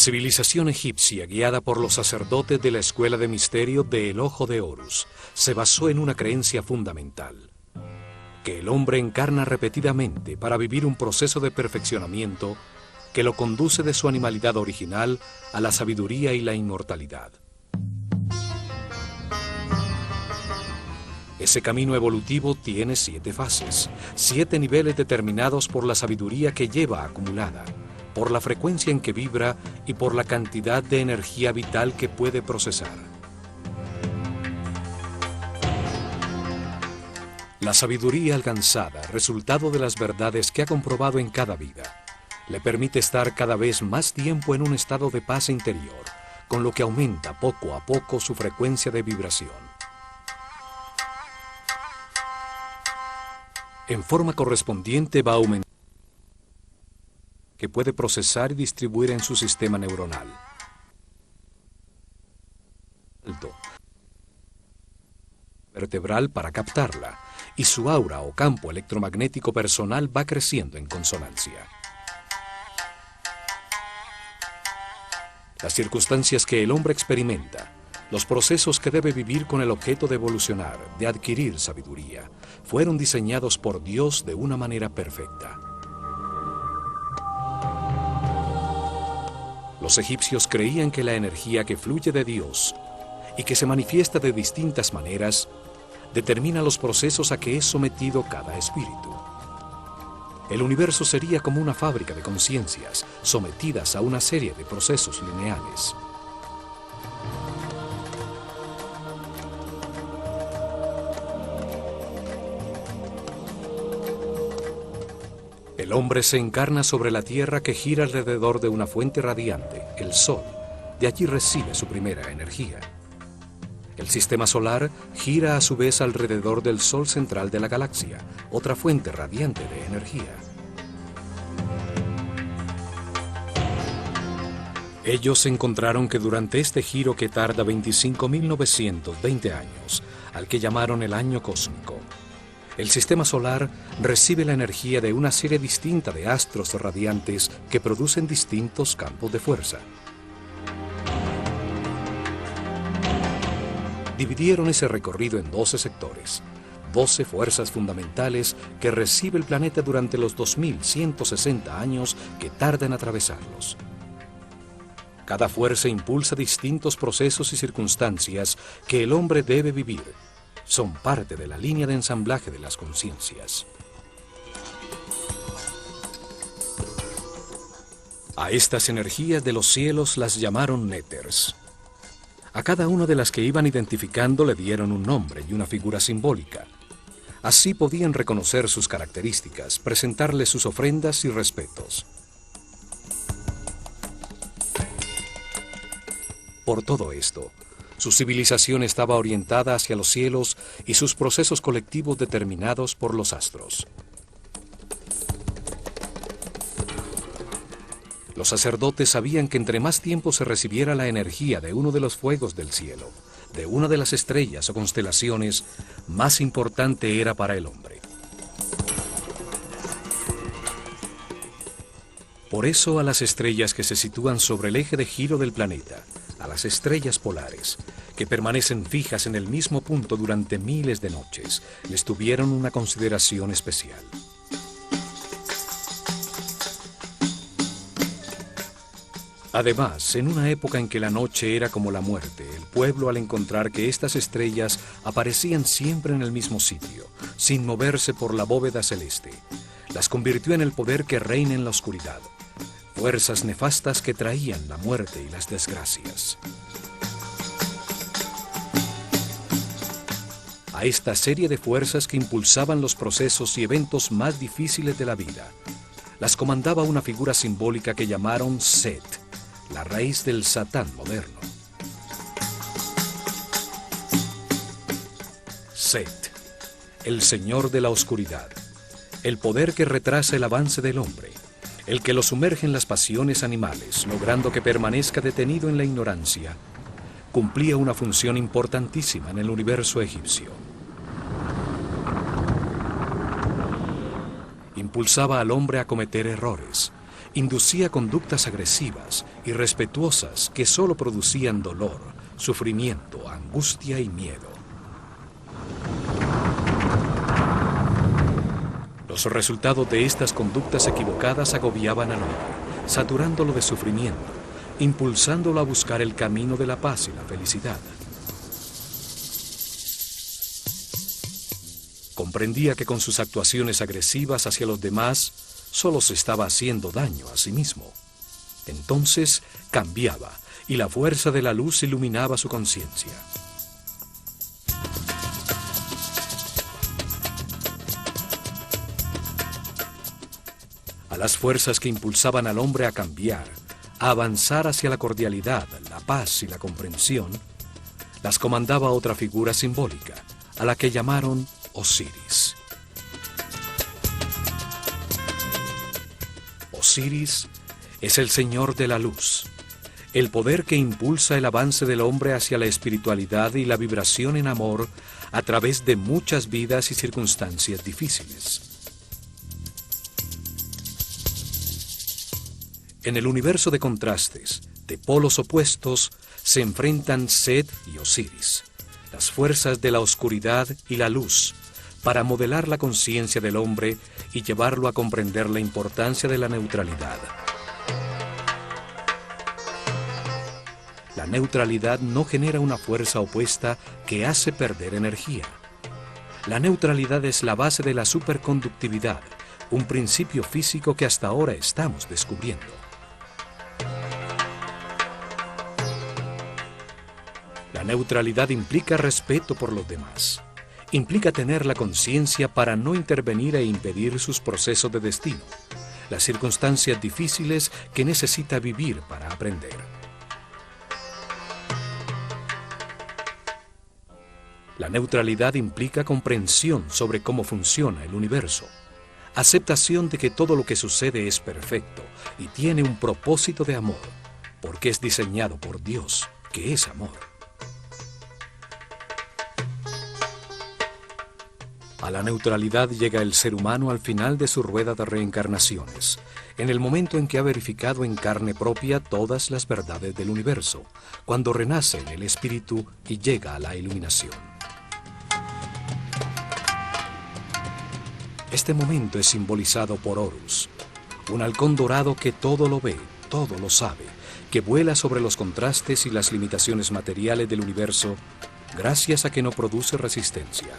civilización egipcia, guiada por los sacerdotes de la escuela de misterio de El Ojo de Horus, se basó en una creencia fundamental: que el hombre encarna repetidamente para vivir un proceso de perfeccionamiento que lo conduce de su animalidad original a la sabiduría y la inmortalidad. Ese camino evolutivo tiene 7 fases, 7 niveles determinados por la sabiduría que lleva acumulada, por la frecuencia en que vibra y por la cantidad de energía vital que puede procesar. La sabiduría alcanzada, resultado de las verdades que ha comprobado en cada vida, le permite estar cada vez más tiempo en un estado de paz interior, con lo que aumenta poco a poco su frecuencia de vibración. En forma correspondiente va aumentando que puede procesar y distribuir en su sistema neuronal. Vertebral para captarla, y su aura o campo electromagnético personal va creciendo en consonancia. Las circunstancias que el hombre experimenta, los procesos que debe vivir con el objeto de evolucionar, de adquirir sabiduría, fueron diseñados por Dios de una manera perfecta. Los egipcios creían que la energía que fluye de Dios y que se manifiesta de distintas maneras determina los procesos a que es sometido cada espíritu. El universo sería como una fábrica de conciencias sometidas a una serie de procesos lineales. El hombre se encarna sobre la tierra que gira alrededor de una fuente radiante, el Sol. De allí recibe su primera energía. El sistema solar gira a su vez alrededor del Sol central de la galaxia, otra fuente radiante de energía. Ellos encontraron que durante este giro que tarda 25.920 años, al que llamaron el año cósmico, el sistema solar recibe la energía de una serie distinta de astros radiantes que producen distintos campos de fuerza. Dividieron ese recorrido en 12 sectores, 12 fuerzas fundamentales que recibe el planeta durante los 2160 años que tarda en atravesarlos. Cada fuerza impulsa distintos procesos y circunstancias que el hombre debe vivir. Son parte de la línea de ensamblaje de las conciencias. A estas energías de los cielos las llamaron néters. A cada una de las que iban identificando le dieron un nombre y una figura simbólica. Así podían reconocer sus características, presentarles sus ofrendas y respetos. Por todo esto, su civilización estaba orientada hacia los cielos y sus procesos colectivos determinados por los astros. Los sacerdotes sabían que entre más tiempo se recibiera la energía de uno de los fuegos del cielo, de una de las estrellas o constelaciones, más importante era para el hombre. Por eso a las estrellas que se sitúan sobre el eje de giro del planeta, a las estrellas polares, que permanecen fijas en el mismo punto durante miles de noches, les tuvieron una consideración especial. Además, en una época en que la noche era como la muerte, el pueblo, al encontrar que estas estrellas aparecían siempre en el mismo sitio, sin moverse por la bóveda celeste, las convirtió en el poder que reina en la oscuridad, fuerzas nefastas que traían la muerte y las desgracias. A esta serie de fuerzas que impulsaban los procesos y eventos más difíciles de la vida, las comandaba una figura simbólica que llamaron Set, la raíz del Satán moderno. Set, el señor de la oscuridad, el poder que retrasa el avance del hombre, el que lo sumerge en las pasiones animales, logrando que permanezca detenido en la ignorancia, cumplía una función importantísima en el universo egipcio. Impulsaba al hombre a cometer errores, inducía conductas agresivas, irrespetuosas, que solo producían dolor, sufrimiento, angustia y miedo. Los resultados de estas conductas equivocadas agobiaban al hombre, saturándolo de sufrimiento, impulsándolo a buscar el camino de la paz y la felicidad. Comprendía que con sus actuaciones agresivas hacia los demás, solo se estaba haciendo daño a sí mismo. Entonces cambiaba, y la fuerza de la luz iluminaba su conciencia. A las fuerzas que impulsaban al hombre a cambiar, a avanzar hacia la cordialidad, la paz y la comprensión, las comandaba otra figura simbólica, a la que llamaron Osiris. Osiris es el Señor de la Luz, el poder que impulsa el avance del hombre hacia la espiritualidad y la vibración en amor a través de muchas vidas y circunstancias difíciles. En el universo de contrastes, de polos opuestos, se enfrentan Set y Osiris, las fuerzas de la oscuridad y la luz, para modelar la conciencia del hombre y llevarlo a comprender la importancia de la neutralidad. La neutralidad no genera una fuerza opuesta que hace perder energía. La neutralidad es la base de la superconductividad, un principio físico que hasta ahora estamos descubriendo. La neutralidad implica respeto por los demás. Implica tener la conciencia para no intervenir e impedir sus procesos de destino, las circunstancias difíciles que necesita vivir para aprender. La neutralidad implica comprensión sobre cómo funciona el universo, aceptación de que todo lo que sucede es perfecto y tiene un propósito de amor, porque es diseñado por Dios, que es amor. A la neutralidad llega el ser humano al final de su rueda de reencarnaciones, en el momento en que ha verificado en carne propia todas las verdades del universo, cuando renace en el espíritu y llega a la iluminación. Este momento es simbolizado por Horus, un halcón dorado que todo lo ve, todo lo sabe, que vuela sobre los contrastes y las limitaciones materiales del universo, gracias a que no produce resistencia.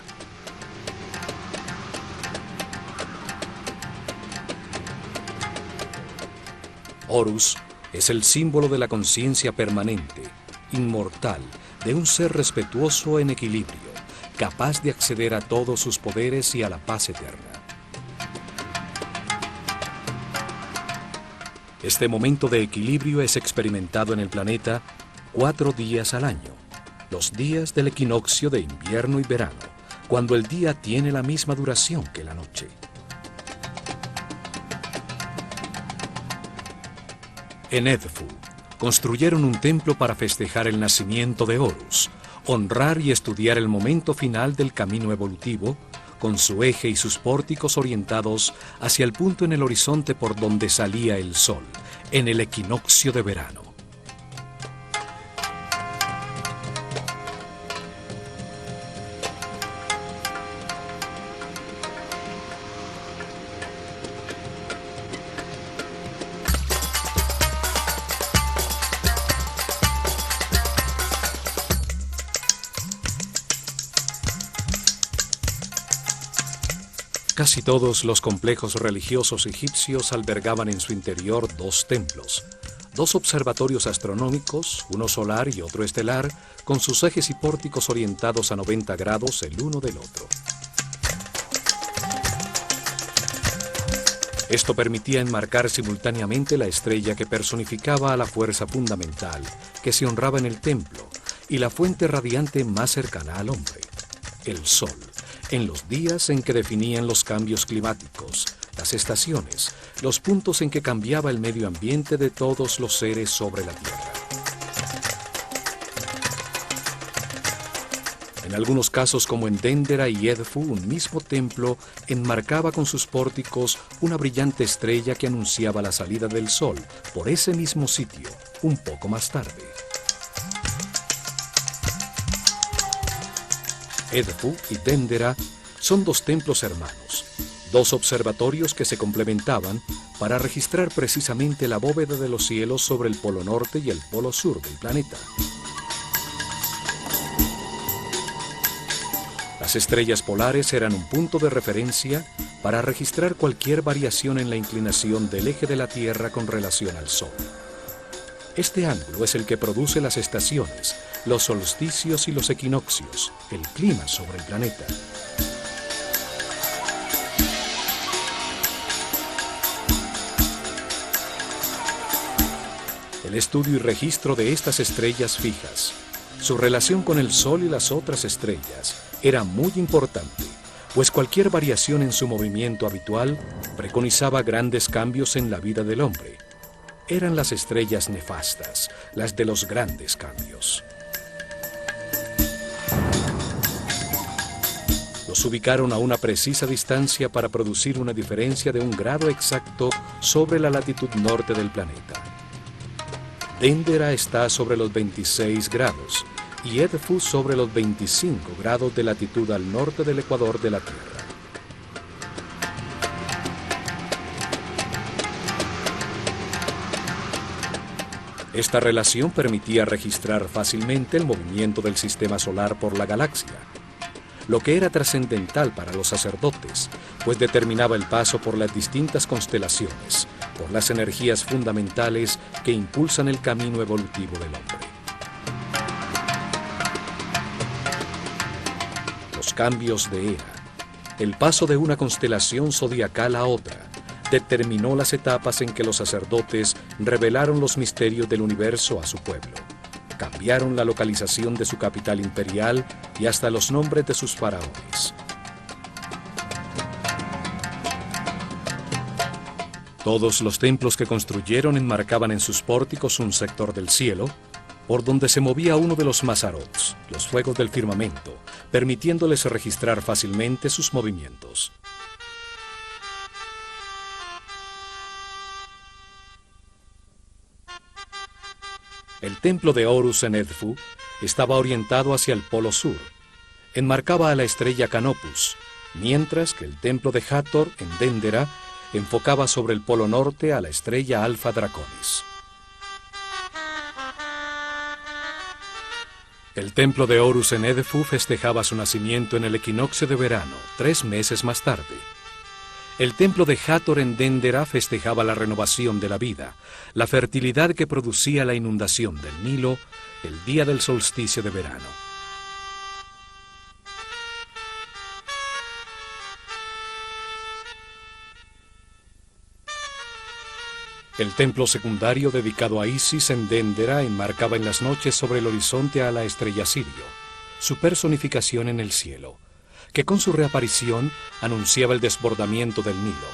Horus es el símbolo de la conciencia permanente, inmortal, de un ser respetuoso en equilibrio, capaz de acceder a todos sus poderes y a la paz eterna. Este momento de equilibrio es experimentado en el planeta 4 días al año, los días del equinoccio de invierno y verano, cuando el día tiene la misma duración que la noche. En Edfu, construyeron un templo para festejar el nacimiento de Horus, honrar y estudiar el momento final del camino evolutivo, con su eje y sus pórticos orientados hacia el punto en el horizonte por donde salía el sol, en el equinoccio de verano. Casi todos los complejos religiosos egipcios albergaban en su interior 2 templos, 2 observatorios astronómicos, uno solar y otro estelar, con sus ejes y pórticos orientados a 90 grados el uno del otro. Esto permitía enmarcar simultáneamente la estrella que personificaba a la fuerza fundamental que se honraba en el templo y la fuente radiante más cercana al hombre, el Sol, en los días en que definían los cambios climáticos, las estaciones, los puntos en que cambiaba el medio ambiente de todos los seres sobre la Tierra. En En algunos casos, como en Dendera y Edfu, un mismo templo enmarcaba con sus pórticos una brillante estrella que anunciaba la salida del sol por ese mismo sitio, un poco más tarde. Edfu y Dendera son dos templos hermanos, dos observatorios que se complementaban para registrar precisamente la bóveda de los cielos sobre el polo norte y el polo sur del planeta. Las estrellas polares eran un punto de referencia para registrar cualquier variación en la inclinación del eje de la Tierra con relación al Sol. Este ángulo es el que produce las estaciones, los solsticios y los equinoccios, el clima sobre el planeta. El estudio y registro de estas estrellas fijas, su relación con el Sol y las otras estrellas, era muy importante, pues cualquier variación en su movimiento habitual preconizaba grandes cambios en la vida del hombre. Eran las estrellas nefastas, las de los grandes cambios. Los ubicaron a una precisa distancia para producir una diferencia de 1 grado exacto sobre la latitud norte del planeta. Dendera está sobre los 26 grados y Edfu sobre los 25 grados de latitud al norte del ecuador de la Tierra. Esta relación permitía registrar fácilmente el movimiento del sistema solar por la galaxia, lo que era trascendental para los sacerdotes, pues determinaba el paso por las distintas constelaciones, por las energías fundamentales que impulsan el camino evolutivo del hombre. Los cambios de era, el paso de una constelación zodiacal a otra, determinó las etapas en que los sacerdotes revelaron los misterios del universo a su pueblo. Cambiaron la localización de su capital imperial y hasta los nombres de sus faraones. Todos los templos que construyeron enmarcaban en sus pórticos un sector del cielo, por donde se movía uno de los mazarots, los fuegos del firmamento, permitiéndoles registrar fácilmente sus movimientos. El templo de Horus en Edfu estaba orientado hacia el polo sur, enmarcaba a la estrella Canopus, mientras que el templo de Hathor en Dendera enfocaba sobre el polo norte a la estrella Alfa Draconis. El templo de Horus en Edfu festejaba su nacimiento en el equinoccio de verano, 3 meses más tarde. El templo de Hathor en Dendera festejaba la renovación de la vida, la fertilidad que producía la inundación del Nilo el día del solsticio de verano. El templo secundario dedicado a Isis en Dendera enmarcaba en las noches sobre el horizonte a la estrella Sirio, su personificación en el cielo, que con su reaparición anunciaba el desbordamiento del Nilo,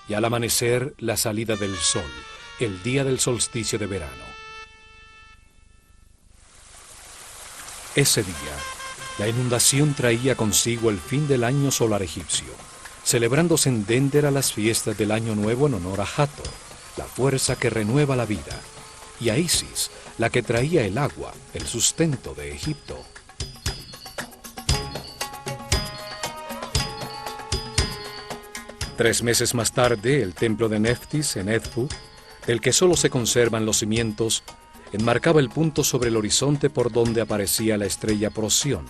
y al amanecer la salida del sol, el día del solsticio de verano. Ese día, la inundación traía consigo el fin del año solar egipcio, celebrándose en Dendera las fiestas del Año Nuevo en honor a Hathor, la fuerza que renueva la vida, y a Isis, la que traía el agua, el sustento de Egipto. Tres meses más tarde, el templo de Neftis en Edfu, del que solo se conservan los cimientos, enmarcaba el punto sobre el horizonte por donde aparecía la estrella Procyon,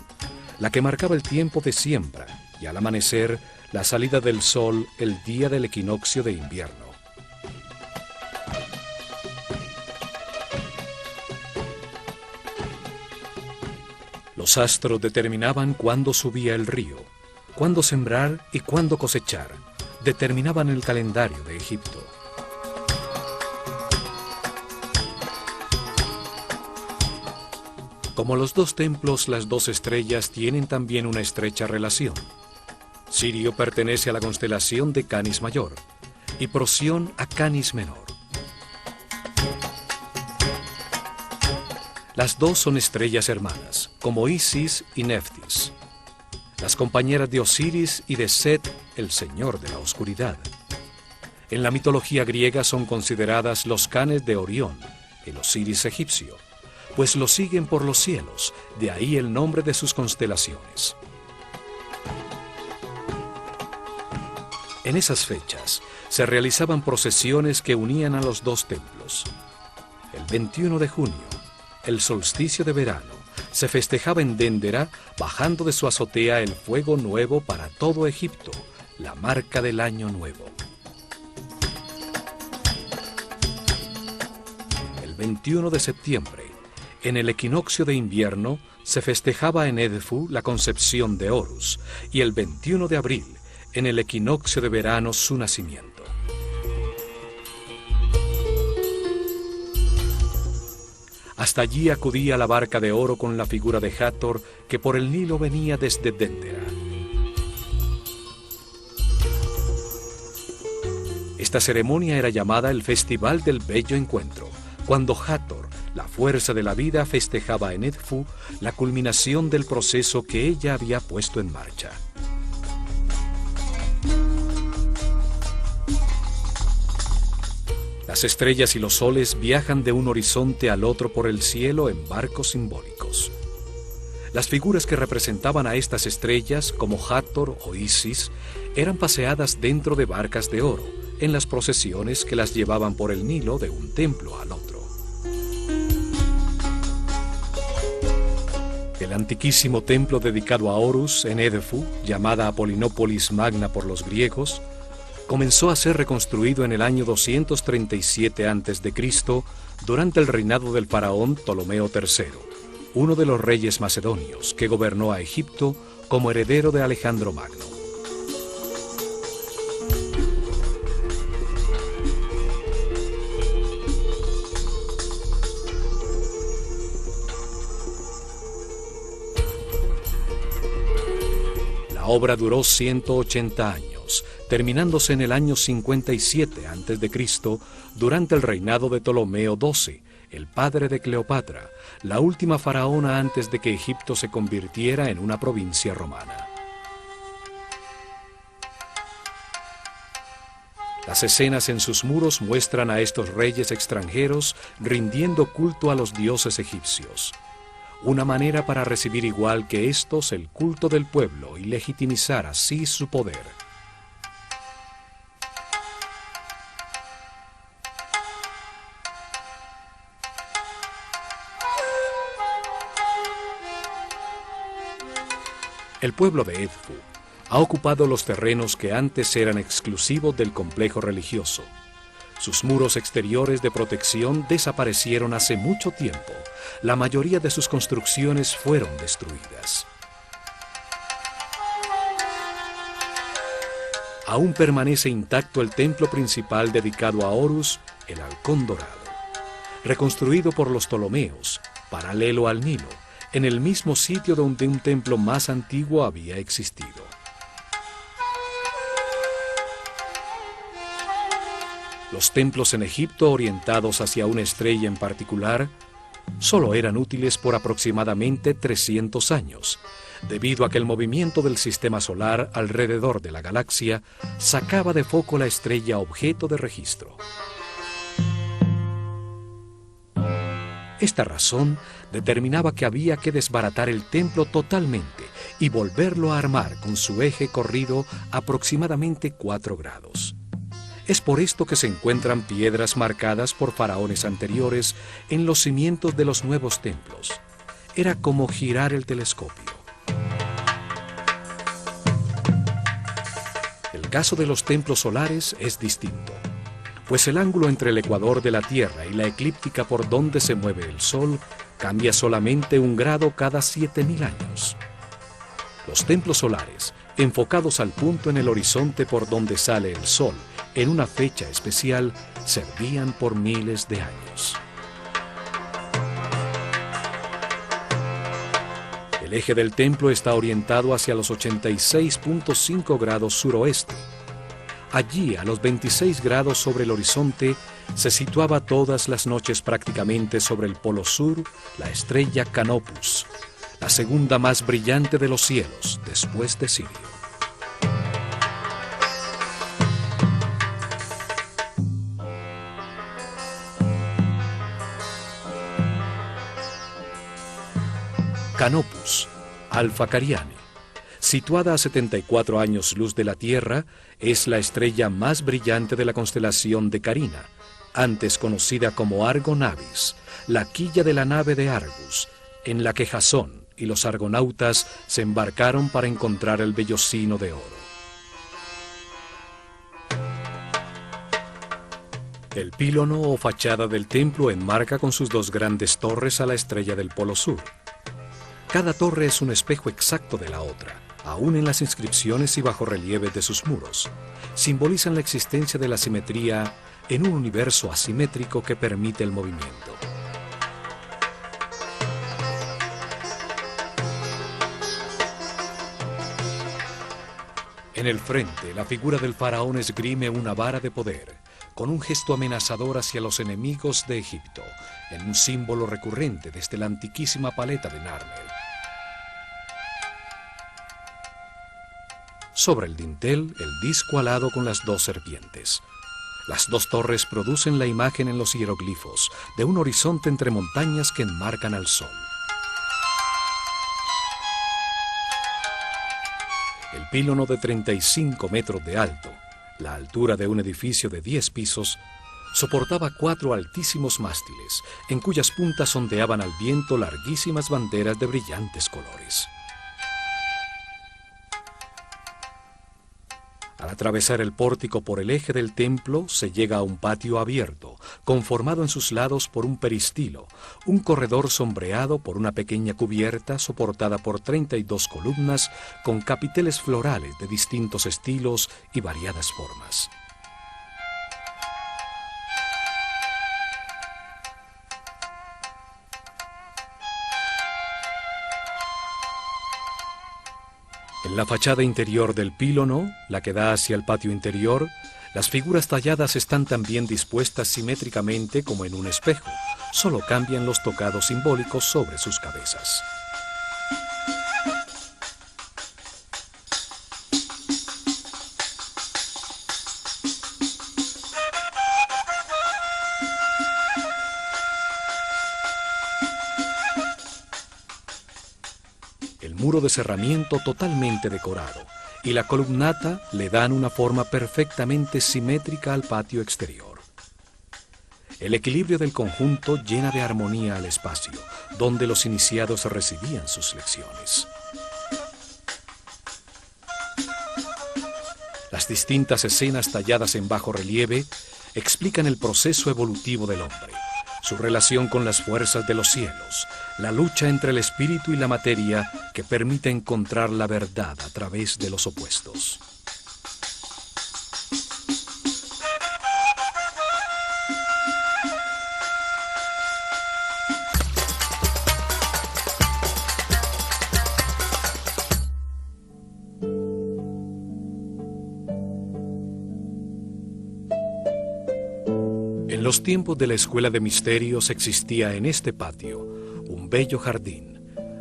la que marcaba el tiempo de siembra, y al amanecer, la salida del sol el día del equinoccio de invierno. Los astros determinaban cuándo subía el río, cuándo sembrar y cuándo cosechar. Determinaban el calendario de Egipto. Como los dos templos, las dos estrellas tienen también una estrecha relación. Sirio pertenece a la constelación de Canis Mayor y Procyon a Canis Menor. Las dos son estrellas hermanas, como Isis y Neftis, las compañeras de Osiris y de Set, el señor de la oscuridad. En la mitología griega son consideradas los canes de Orión, el Osiris egipcio, pues lo siguen por los cielos, de ahí el nombre de sus constelaciones. En esas fechas se realizaban procesiones que unían a los dos templos. El 21 de junio, el solsticio de verano, se festejaba en Déndera, bajando de su azotea el fuego nuevo para todo Egipto, la marca del año nuevo. El 21 de septiembre, en el equinoccio de invierno, se festejaba en Edfu la concepción de Horus, y el 21 de abril, en el equinoccio de verano, su nacimiento. Hasta allí acudía la barca de oro con la figura de Hathor, que por el Nilo venía desde Déndera. Esta ceremonia era llamada el Festival del Bello Encuentro, cuando Hathor, la fuerza de la vida, festejaba en Edfu la culminación del proceso que ella había puesto en marcha. Las estrellas y los soles viajan de un horizonte al otro por el cielo en barcos simbólicos. Las figuras que representaban a estas estrellas, como Hathor o Isis, eran paseadas dentro de barcas de oro, en las procesiones que las llevaban por el Nilo de un templo al otro. El antiquísimo templo dedicado a Horus en Edfu, llamada Apolinópolis Magna por los griegos, comenzó a ser reconstruido en el año 237 a.C. durante el reinado del faraón Ptolomeo III, uno de los reyes macedonios que gobernó a Egipto como heredero de Alejandro Magno. La obra duró 180 años, terminándose en el año 57 a.C., durante el reinado de Ptolomeo XII, el padre de Cleopatra, la última faraona antes de que Egipto se convirtiera en una provincia romana. Las escenas en sus muros muestran a estos reyes extranjeros rindiendo culto a los dioses egipcios, una manera para recibir igual que estos el culto del pueblo y legitimizar así su poder. El pueblo de Edfu ha ocupado los terrenos que antes eran exclusivos del complejo religioso. Sus muros exteriores de protección desaparecieron hace mucho tiempo. La mayoría de sus construcciones fueron destruidas. Aún permanece intacto el templo principal dedicado a Horus, el Halcón Dorado, reconstruido por los Ptolomeos, paralelo al Nilo, en el mismo sitio donde un templo más antiguo había existido. Los templos en Egipto orientados hacia una estrella en particular solo eran útiles por aproximadamente 300 años, debido a que el movimiento del sistema solar alrededor de la galaxia sacaba de foco la estrella objeto de registro. Esta razón determinaba que había que desbaratar el templo totalmente y volverlo a armar con su eje corrido aproximadamente 4 grados. Es por esto que se encuentran piedras marcadas por faraones anteriores en los cimientos de los nuevos templos. Era como girar el telescopio. El caso de los templos solares es distinto, pues el ángulo entre el ecuador de la Tierra y la eclíptica por donde se mueve el Sol cambia solamente 1 grado cada 7.000 años. Los templos solares, enfocados al punto en el horizonte por donde sale el Sol en una fecha especial, servían por miles de años. El eje del templo está orientado hacia los 86.5 grados suroeste. Allí, a los 26 grados sobre el horizonte, se situaba todas las noches prácticamente sobre el polo sur la estrella Canopus, la segunda más brillante de los cielos después de Sirio. Canopus, Alpha Cariane, situada a 74 años luz de la Tierra, es la estrella más brillante de la constelación de Carina, antes conocida como Argo Navis, la quilla de la nave de Argus, en la que Jasón y los argonautas se embarcaron para encontrar el vellocino de oro. El pílono o fachada del templo enmarca con sus dos grandes torres a la estrella del Polo Sur. Cada torre es un espejo exacto de la otra, aún en las inscripciones y bajorrelieves de sus muros. Simbolizan la existencia de la simetría en un universo asimétrico que permite el movimiento. En el frente, la figura del faraón esgrime una vara de poder, con un gesto amenazador hacia los enemigos de Egipto, en un símbolo recurrente desde la antiquísima paleta de Narmer. Sobre el dintel, el disco alado con las dos serpientes. Las dos torres producen la imagen en los hieroglifos de un horizonte entre montañas que enmarcan al sol. El pílono de 35 metros de alto, la altura de un edificio de 10 pisos, soportaba 4 altísimos mástiles, en cuyas puntas ondeaban al viento larguísimas banderas de brillantes colores. Al atravesar el pórtico por el eje del templo, se llega a un patio abierto, conformado en sus lados por un peristilo, un corredor sombreado por una pequeña cubierta soportada por 32 columnas con capiteles florales de distintos estilos y variadas formas. En la fachada interior del pílono, la que da hacia el patio interior, las figuras talladas están también dispuestas simétricamente como en un espejo, solo cambian los tocados simbólicos sobre sus cabezas. El muro de cerramiento totalmente decorado y la columnata le dan una forma perfectamente simétrica al patio exterior. El equilibrio del conjunto llena de armonía al espacio, donde los iniciados recibían sus lecciones. Las distintas escenas talladas en bajo relieve explican el proceso evolutivo del hombre, su relación con las fuerzas de los cielos, la lucha entre el espíritu y la materia que permite encontrar la verdad a través de los opuestos. En los tiempos de la Escuela de Misterios existía en este patio un bello jardín,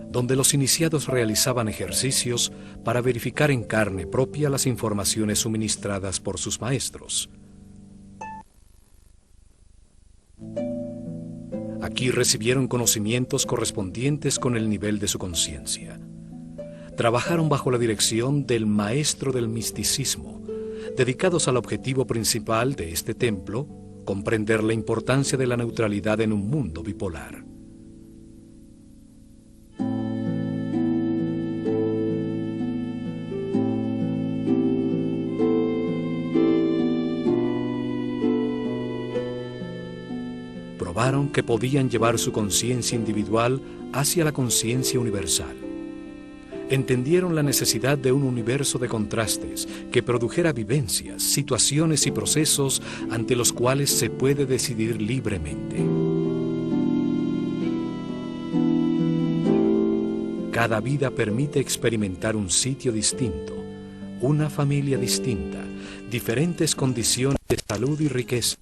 donde los iniciados realizaban ejercicios para verificar en carne propia las informaciones suministradas por sus maestros. Aquí recibieron conocimientos correspondientes con el nivel de su conciencia. Trabajaron bajo la dirección del maestro del misticismo, dedicados al objetivo principal de este templo, comprender la importancia de la neutralidad en un mundo bipolar. Probaron que podían llevar su conciencia individual hacia la conciencia universal. Entendieron la necesidad de un universo de contrastes que produjera vivencias, situaciones y procesos ante los cuales se puede decidir libremente. Cada vida permite experimentar un sitio distinto, Una familia distinta, diferentes condiciones de salud y riqueza.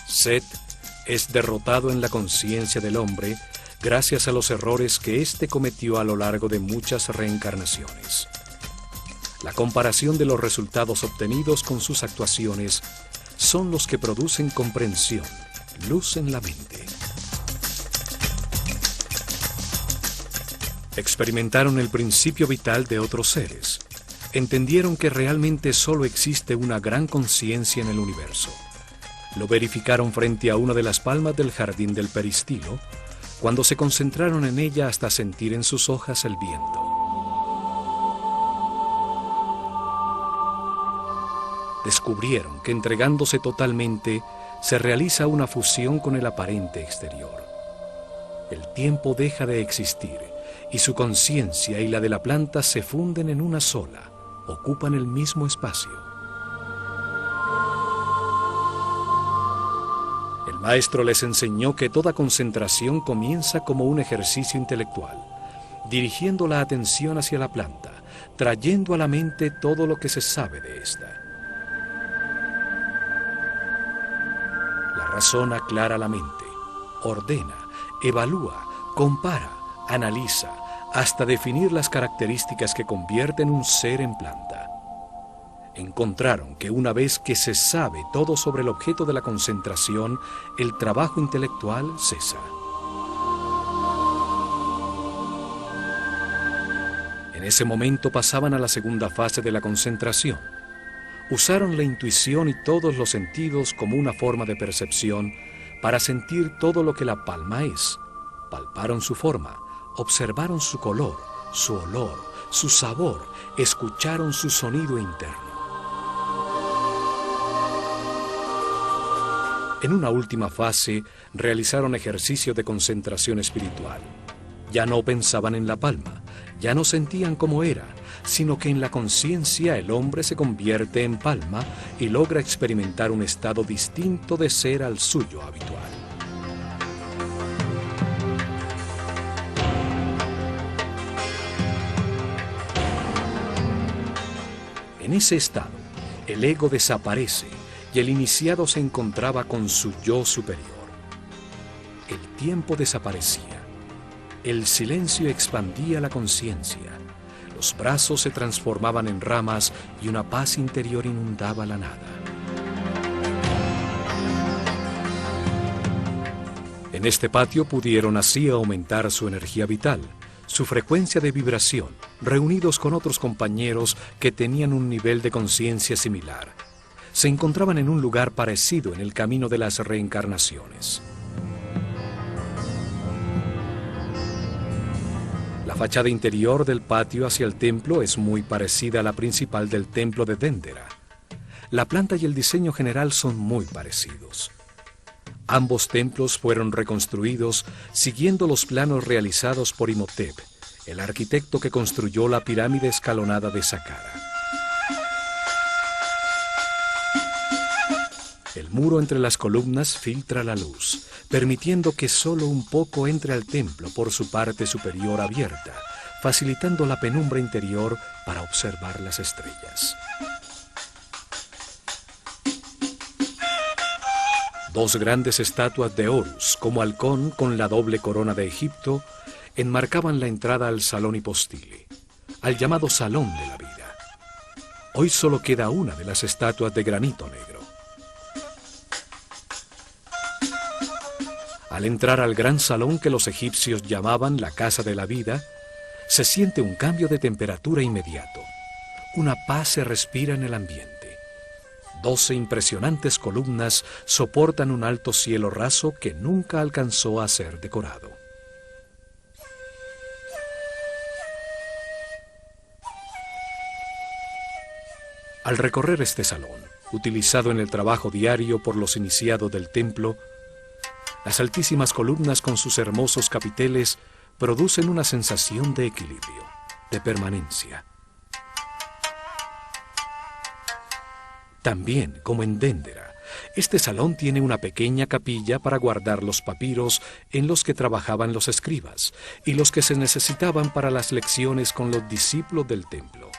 Set es derrotado en la conciencia del hombre gracias a los errores que éste cometió a lo largo de muchas reencarnaciones. La comparación de los resultados obtenidos con sus actuaciones son los que producen comprensión, luz en la mente. Experimentaron el principio vital de otros seres. Entendieron que realmente solo existe una gran conciencia en el universo. Lo verificaron frente a una de las palmas del jardín del peristilo, cuando se concentraron en ella hasta sentir en sus hojas el viento. Descubrieron que entregándose totalmente se realiza una fusión con el aparente exterior. El tiempo deja de existir y su conciencia y la de la planta se funden en una sola, ocupan el mismo espacio. El maestro les enseñó que toda concentración comienza como un ejercicio intelectual, dirigiendo la atención hacia la planta, trayendo a la mente todo lo que se sabe de esta. La razón aclara la mente, ordena, evalúa, compara, analiza, hasta definir las características que convierten un ser en planta. Encontraron que una vez que se sabe todo sobre el objeto de la concentración, el trabajo intelectual cesa. En ese momento pasaban a la segunda fase de la concentración. Usaron la intuición y todos los sentidos como una forma de percepción para sentir todo lo que la palma es. Palparon su forma, observaron su color, su olor, su sabor, escucharon su sonido interno. En una última fase, realizaron ejercicio de concentración espiritual. Ya no pensaban en la palma, ya no sentían cómo era, sino que en la conciencia el hombre se convierte en palma y logra experimentar un estado distinto de ser al suyo habitual. En ese estado, el ego desaparece y el iniciado se encontraba con su yo superior. El tiempo desaparecía. El silencio expandía la conciencia. Los brazos se transformaban en ramas y una paz interior inundaba la nada. En este patio pudieron así aumentar su energía vital, su frecuencia de vibración, reunidos con otros compañeros que tenían un nivel de conciencia similar. Se encontraban en un lugar parecido en el camino de las reencarnaciones. La fachada interior del patio hacia el templo es muy parecida a la principal del templo de Dendera. La planta y el diseño general son muy parecidos. Ambos templos fueron reconstruidos siguiendo los planos realizados por Imhotep, el arquitecto que construyó la pirámide escalonada de Saqqara. El muro entre las columnas filtra la luz, permitiendo que solo un poco entre al templo por su parte superior abierta, facilitando la penumbra interior para observar las estrellas. Dos grandes estatuas de Horus, como halcón con la doble corona de Egipto, enmarcaban la entrada al salón hipostile, al llamado Salón de la Vida. Hoy solo queda una de las estatuas de granito negro. Al entrar al gran salón que los egipcios llamaban la Casa de la Vida, se siente un cambio de temperatura inmediato. Una paz se respira en el ambiente. 12 impresionantes columnas soportan un alto cielo raso que nunca alcanzó a ser decorado. Al recorrer este salón, utilizado en el trabajo diario por los iniciados del templo, las altísimas columnas con sus hermosos capiteles producen una sensación de equilibrio, de permanencia. También, como en Dendera, Este salón tiene una pequeña capilla para guardar los papiros en los que trabajaban los escribas y los que se necesitaban para las lecciones con los discípulos del templo.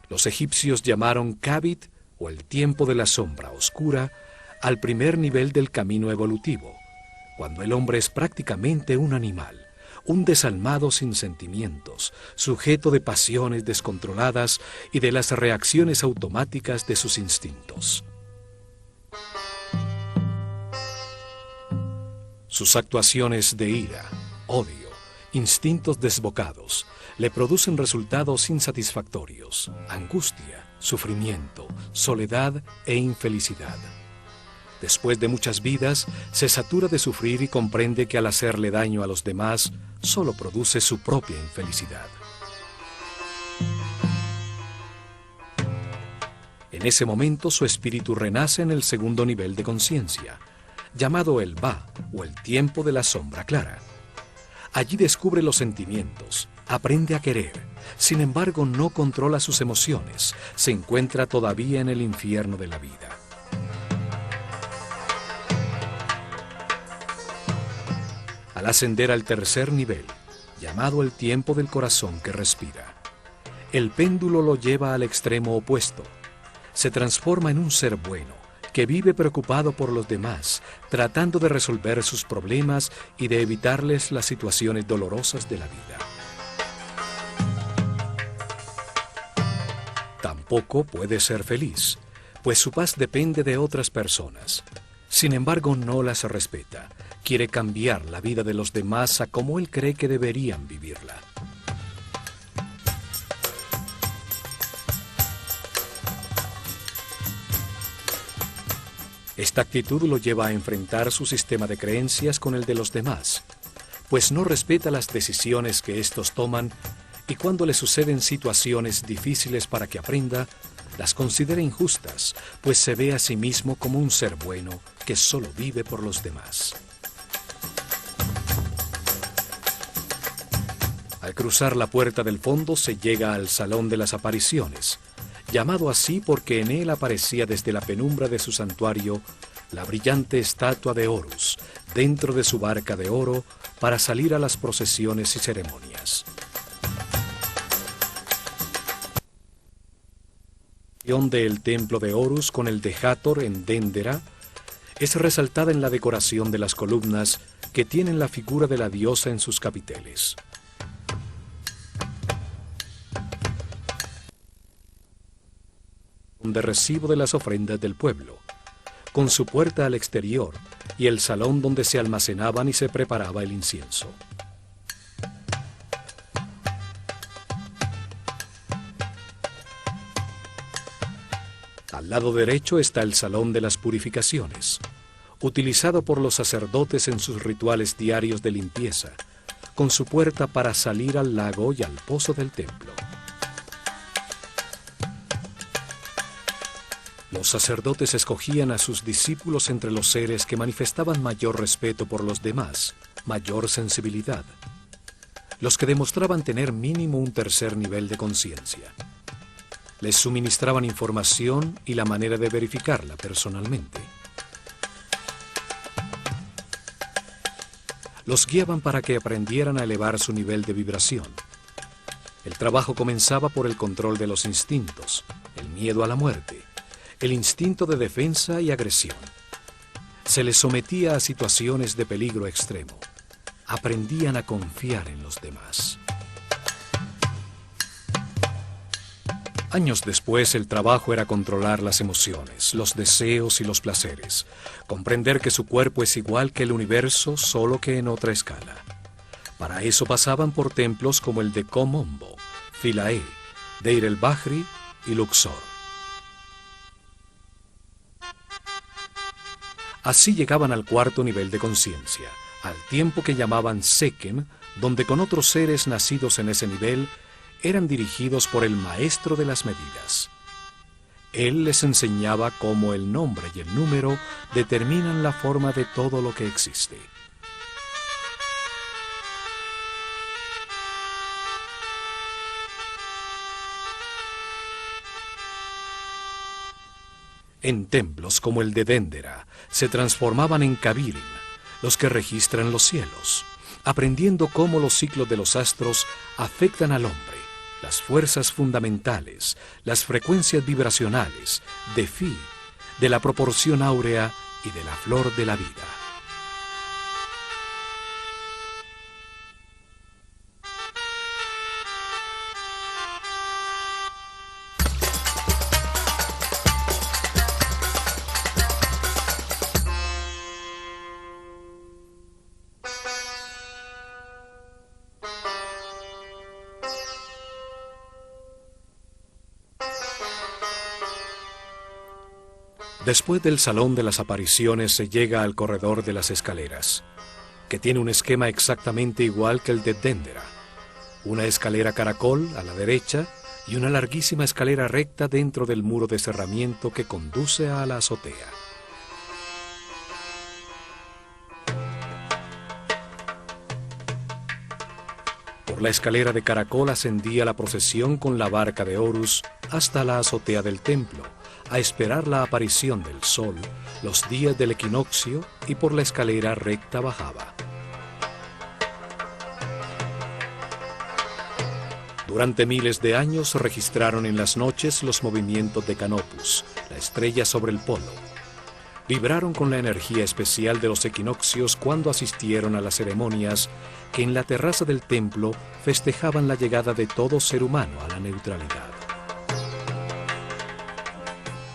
Los egipcios llamaron Kabit, o el tiempo de la sombra oscura, al primer nivel del camino evolutivo, cuando el hombre es prácticamente un animal, un desalmado sin sentimientos, sujeto de pasiones descontroladas y de las reacciones automáticas de sus instintos. Sus actuaciones de ira, odio, instintos desbocados, le producen resultados insatisfactorios, angustia, sufrimiento, soledad e infelicidad. Después de muchas vidas, se satura de sufrir y comprende que al hacerle daño a los demás, solo produce su propia infelicidad. En ese momento su espíritu renace en el segundo nivel de conciencia, llamado el Ba, o el tiempo de la sombra clara. Allí descubre los sentimientos, aprende a querer, sin embargo no controla sus emociones, se encuentra todavía en el infierno de la vida. Al ascender al tercer nivel, llamado el tiempo del corazón que respira, el péndulo lo lleva al extremo opuesto. Se transforma en un ser bueno, que vive preocupado por los demás, tratando de resolver sus problemas y de evitarles las situaciones dolorosas de la vida. Tampoco puede ser feliz, pues su paz depende de otras personas. Sin embargo, no las respeta. Quiere cambiar la vida de los demás a como él cree que deberían vivirla. Esta actitud lo lleva a enfrentar su sistema de creencias con el de los demás, pues no respeta las decisiones que éstos toman y cuando le suceden situaciones difíciles para que aprenda, las considera injustas, pues se ve a sí mismo como un ser bueno que solo vive por los demás. Al cruzar la puerta del fondo se llega al Salón de las Apariciones, llamado así porque en él aparecía desde la penumbra de su santuario la brillante estatua de Horus, dentro de su barca de oro, para salir a las procesiones y ceremonias. La unión del templo de Horus con el de Hathor en Déndera es resaltada en la decoración de las columnas que tienen la figura de la diosa en sus capiteles. De recibo de las ofrendas del pueblo, con su puerta al exterior y el salón donde se almacenaban y se preparaba el incienso. Al lado derecho está el salón de las purificaciones, utilizado por los sacerdotes en sus rituales diarios de limpieza, con su puerta para salir al lago y al pozo del templo. Los sacerdotes escogían a sus discípulos entre los seres que manifestaban mayor respeto por los demás, mayor sensibilidad, los que demostraban tener mínimo un tercer nivel de conciencia. Les suministraban información y la manera de verificarla personalmente. Los guiaban para que aprendieran a elevar su nivel de vibración. El trabajo comenzaba por el control de los instintos, el miedo a la muerte, el instinto de defensa y agresión. Se les sometía a situaciones de peligro extremo. Aprendían a confiar en los demás. Años después, el trabajo era controlar las emociones, los deseos y los placeres, comprender que su cuerpo es igual que el universo, solo que en otra escala. Para eso pasaban por templos como el de Kom-Ombo, Philae, Deir el-Bahri y Luxor. Así llegaban al cuarto nivel de conciencia, al tiempo que llamaban Sekem, donde con otros seres nacidos en ese nivel eran dirigidos por el maestro de las medidas. Él les enseñaba cómo el nombre y el número determinan la forma de todo lo que existe. En templos como el de Dendera se transformaban en Kabirim, los que registran los cielos, aprendiendo cómo los ciclos de los astros afectan al hombre, las fuerzas fundamentales, las frecuencias vibracionales, de Fi, de la proporción áurea y de la flor de la vida. Después del Salón de las Apariciones se llega al corredor de las escaleras, que tiene un esquema exactamente igual que el de Dendera. Una escalera caracol a la derecha y una larguísima escalera recta dentro del muro de cerramiento que conduce a la azotea. Por la escalera de caracol ascendía la procesión con la barca de Horus hasta la azotea del templo, a esperar la aparición del sol, los días del equinoccio, y por la escalera recta bajaba. Durante miles de años se registraron en las noches los movimientos de Canopus, la estrella sobre el polo. Vibraron con la energía especial de los equinoccios cuando asistieron a las ceremonias que en la terraza del templo festejaban la llegada de todo ser humano a la neutralidad.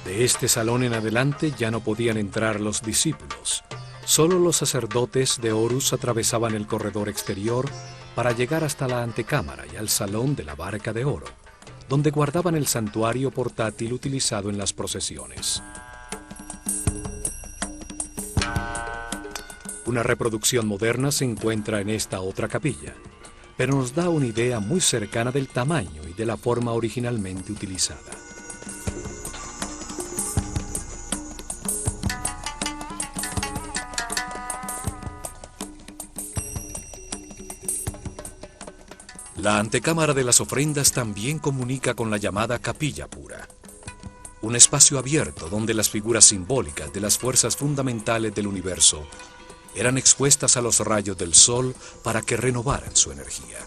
De este salón en adelante ya no podían entrar los discípulos. Solo los sacerdotes de Horus atravesaban el corredor exterior para llegar hasta la antecámara y al salón de la barca de oro, donde guardaban el santuario portátil utilizado en las procesiones. Una reproducción moderna se encuentra en esta otra capilla, pero nos da una idea muy cercana del tamaño y de la forma originalmente utilizada. La antecámara de las ofrendas también comunica con la llamada Capilla Pura, un espacio abierto donde las figuras simbólicas de las fuerzas fundamentales del universo eran expuestas a los rayos del sol para que renovaran su energía.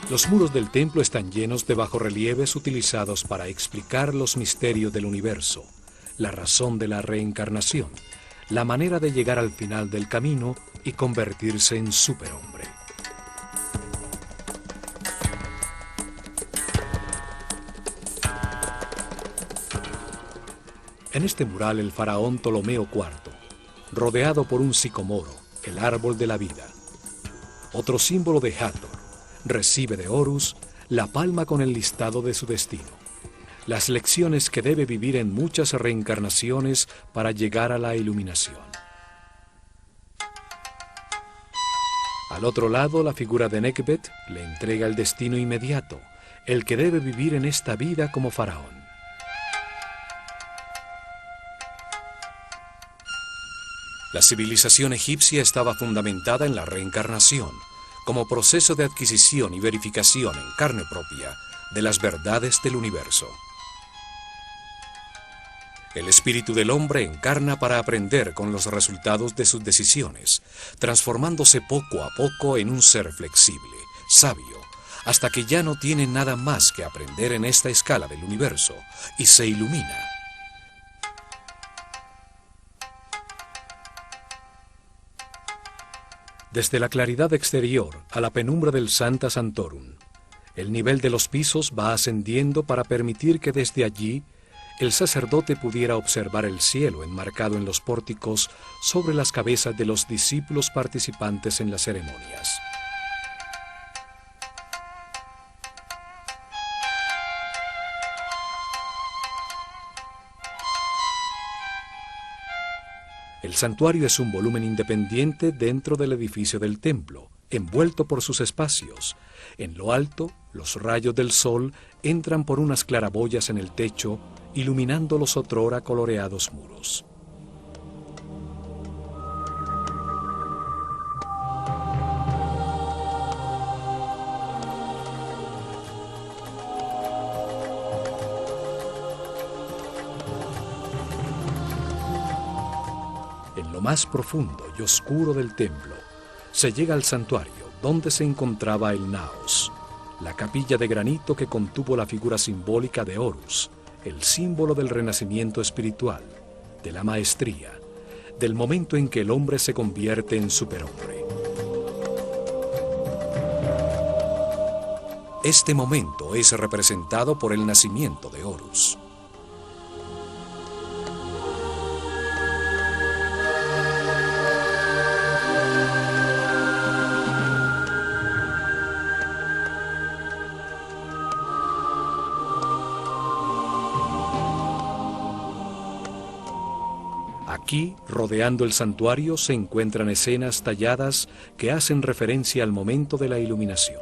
Los muros del templo están llenos de bajorrelieves utilizados para explicar los misterios del universo, la razón de la reencarnación, la manera de llegar al final del camino y convertirse en superhombre. En este mural el faraón Ptolomeo IV, rodeado por un sicomoro, el árbol de la vida. Otro símbolo de Hathor, recibe de Horus la palma con el listado de su destino, las lecciones que debe vivir en muchas reencarnaciones para llegar a la iluminación. Al otro lado, la figura de Nekhbet le entrega el destino inmediato, el que debe vivir en esta vida como faraón. La civilización egipcia estaba fundamentada en la reencarnación, como proceso de adquisición y verificación en carne propia de las verdades del universo. El espíritu del hombre encarna para aprender con los resultados de sus decisiones, transformándose poco a poco en un ser flexible, sabio, hasta que ya no tiene nada más que aprender en esta escala del universo y se ilumina. Desde la claridad exterior a la penumbra del Sancta Sanctorum, el nivel de los pisos va ascendiendo para permitir que desde allí el sacerdote pudiera observar el cielo enmarcado en los pórticos sobre las cabezas de los discípulos participantes en las ceremonias. El santuario es un volumen independiente dentro del edificio del templo, envuelto por sus espacios. En lo alto, los rayos del sol entran por unas claraboyas en el techo, iluminando los otrora coloreados muros. En lo más profundo y oscuro del templo, se llega al santuario donde se encontraba el Naos, la capilla de granito que contuvo la figura simbólica de Horus, el símbolo del renacimiento espiritual, de la maestría, del momento en que el hombre se convierte en superhombre. Este momento es representado por el nacimiento de Horus. Aquí, rodeando el santuario, se encuentran escenas talladas que hacen referencia al momento de la iluminación.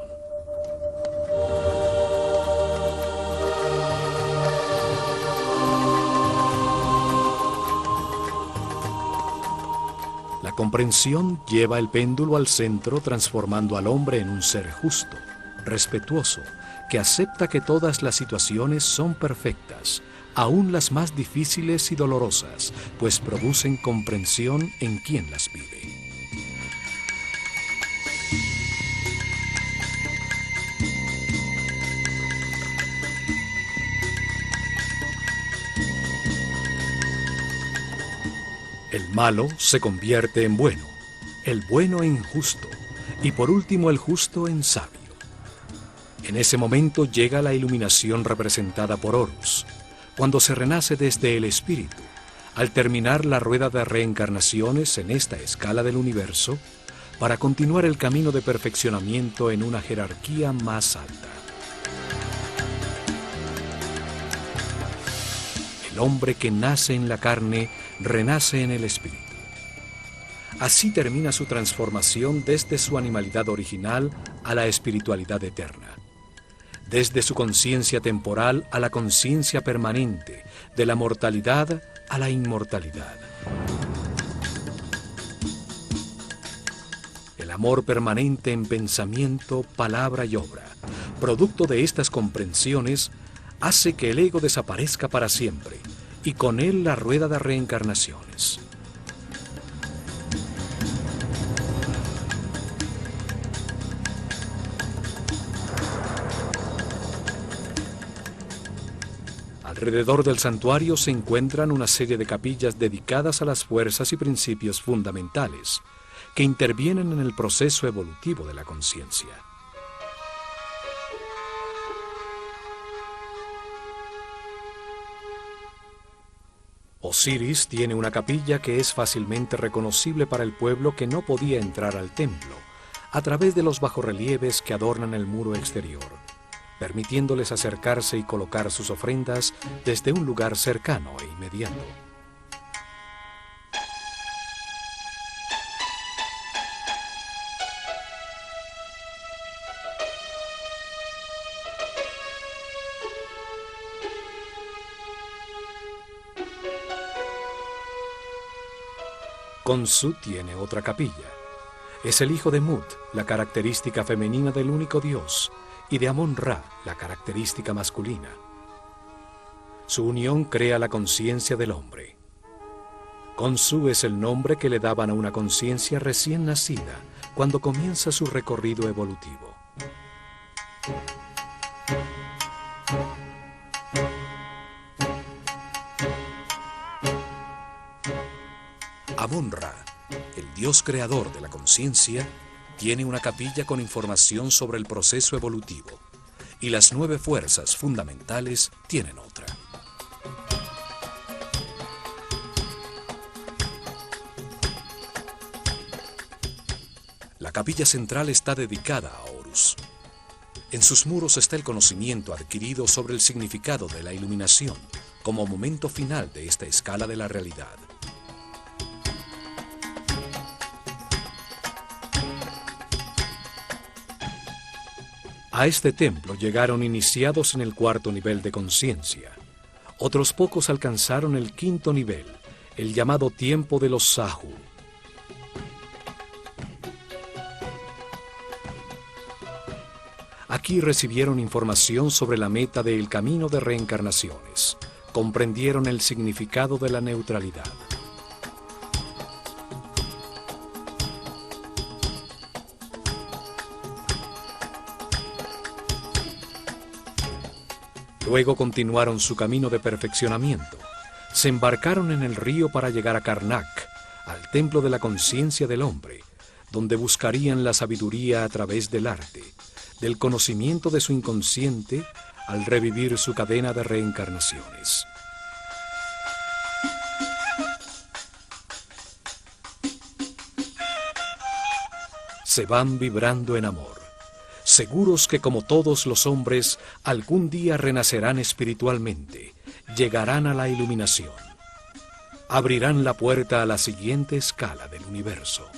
La comprensión lleva el péndulo al centro, transformando al hombre en un ser justo, respetuoso, que acepta que todas las situaciones son perfectas, aún las más difíciles y dolorosas, pues producen comprensión en quien las vive. El malo se convierte en bueno, el bueno en justo, y por último el justo en sabio. En ese momento llega la iluminación representada por Horus, cuando se renace desde el espíritu, al terminar la rueda de reencarnaciones en esta escala del universo, para continuar el camino de perfeccionamiento en una jerarquía más alta. El hombre que nace en la carne, renace en el espíritu. Así termina su transformación desde su animalidad original a la espiritualidad eterna. Desde su conciencia temporal a la conciencia permanente, de la mortalidad a la inmortalidad. El amor permanente en pensamiento, palabra y obra, producto de estas comprensiones, hace que el ego desaparezca para siempre, y con él la rueda de reencarnaciones. Alrededor del santuario se encuentran una serie de capillas dedicadas a las fuerzas y principios fundamentales que intervienen en el proceso evolutivo de la conciencia. Osiris tiene una capilla que es fácilmente reconocible para el pueblo que no podía entrar al templo, a través de los bajorrelieves que adornan el muro exterior, permitiéndoles acercarse y colocar sus ofrendas desde un lugar cercano e inmediato. Khonsu tiene otra capilla. Es el hijo de Mut, la característica femenina del único Dios, y de Amon-Ra, la característica masculina. Su unión crea la conciencia del hombre. Khonsu es el nombre que le daban a una conciencia recién nacida cuando comienza su recorrido evolutivo. Amon-Ra, el dios creador de la conciencia, tiene una capilla con información sobre el proceso evolutivo, y las 9 fuerzas fundamentales tienen otra. La capilla central está dedicada a Horus. En sus muros está el conocimiento adquirido sobre el significado de la iluminación como momento final de esta escala de la realidad. A este templo llegaron iniciados en el 4º nivel de conciencia. Otros pocos alcanzaron el 5º nivel, el llamado tiempo de los Sahu. Aquí recibieron información sobre la meta del camino de reencarnaciones. Comprendieron el significado de la neutralidad. Luego continuaron su camino de perfeccionamiento. Se embarcaron en el río para llegar a Karnak, al templo de la conciencia del hombre, donde buscarían la sabiduría a través del arte, del conocimiento de su inconsciente, al revivir su cadena de reencarnaciones. Se van vibrando en amor, seguros que como todos los hombres, algún día renacerán espiritualmente, llegarán a la iluminación, abrirán la puerta a la siguiente escala del universo.